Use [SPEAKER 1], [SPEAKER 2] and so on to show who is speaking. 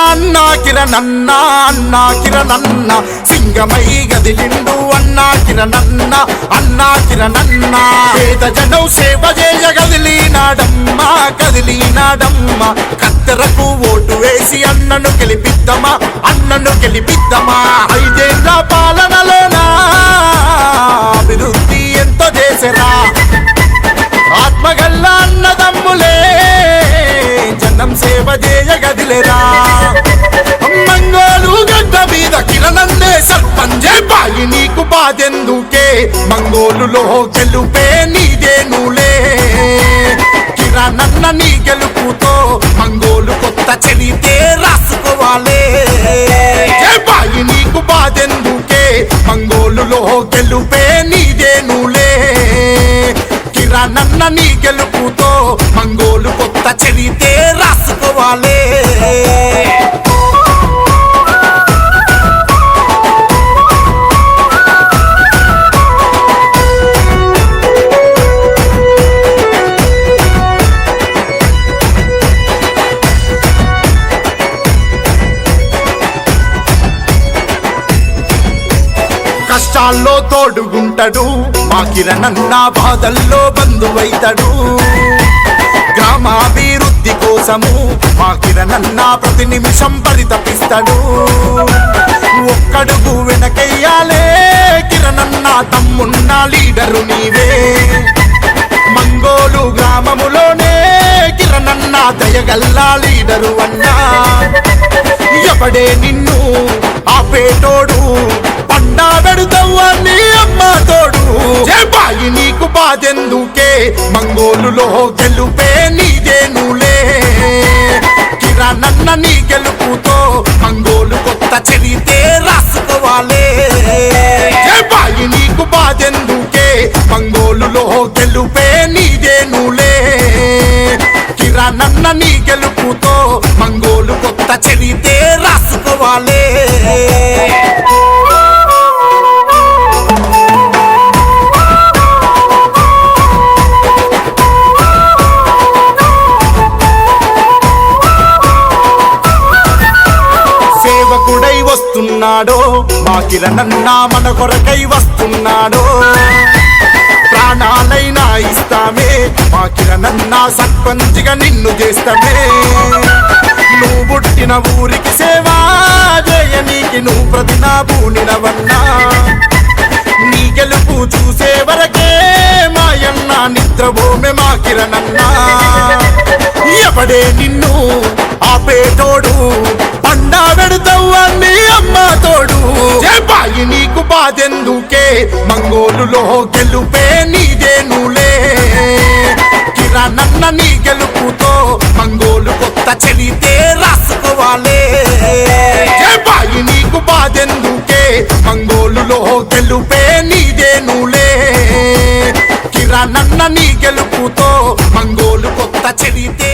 [SPEAKER 1] అన్నా కిరణన్న సింగమై గదిలిండు అన్నా కిరణన్న పేద జనం సేవ చేయ కదిలినాడమ్మా కత్తెరకు ఓటు వేసి అన్నను గెలిపిద్దామా 5 ఏళ్ల పాలనలోనా అభివృద్ధి ఎంతో చేసరా ఆత్మగల్ల అన్నదమ్ములే జనం సేవ చేయ గదిలేరా మంగోలు గడ్డ మీద కిరణన్నే సర్పంచే బాయి నీకు బాధెందుకే మంగోలులో గెలుపే నీదేనులే కిరణన్న నీ గెలుపుతో మంగోలు కొత్త చరితే రాసుకోవాలే బాయి నీకు బాధెందుకే మంగోలులో గెలుపే నీదేనులే కిరణన్న నీ గెలుపుతో మంగోలు కొత్త చరితే రాసుకోవాలే కష్టాల్లో తోడుగుంటాడు మా కిరణన్న బాధల్లో బంధువైతాడు గ్రామాభివృద్ధి కోసము మా కిరణన్న ప్రతి నిమిషం పరితపిస్తాడు ఒక్కడుగు వెనకయ్యాలే కిరణన్న తమ్మున్న లీడరు నీవే మంగోలు గ్రామములోనే కిరణన్న దయగల్లా లీడరు అన్నా ఎవడే నిన్ను ఆపేటోడు పండా పెడతావని అమ్మ తోడు బాయి నీకు బాధెందుకే మంగోలులో గెలుపే నీదేనులే కిరణన్న నీ గెలుపుతో మంగోలు కొత్త చరితే రాసుకోవాలే బాయి నీకు బాధెందుకే మంగోలులో గెలుపే నీదేనులే కిరణన్న నీ గెలుపుతో మంగోలు కొత్త చరితే రాసుకోవాలే సేవకుడై వస్తున్నాడో మా కిరణన్న మన కొరకై వస్తున్నాడో ప్రాణాలైనా ఇస్తామే మా కిరణన్న సర్పంచిగా నిన్ను చేస్తామే నువ్వు పుట్టిన ఊరికి సేవా చేయనీకి నువ్వు ప్రతినా పూనినవన్నా నీ గెలుపు చూసే వరకే మాయన్న నిద్రభూమి మా కిరణన్న ఎవడే నిన్ను ఆపేటోడు పండా పెడతావని అమ్మ తోడు బాయి నీకు బాధెందుకే మంగోలులో గెలుపే నీదేనులే కిరణన్న నీ గెలుపుతో మంగోలు కొత్త చరితే రాసుకోవాలే బాయి నీకు బాధెందుకే మంగోలులో గెలుపే నీదేనులే కిరణన్న నీ గెలుపుతో మంగోలు కొత్త చరితే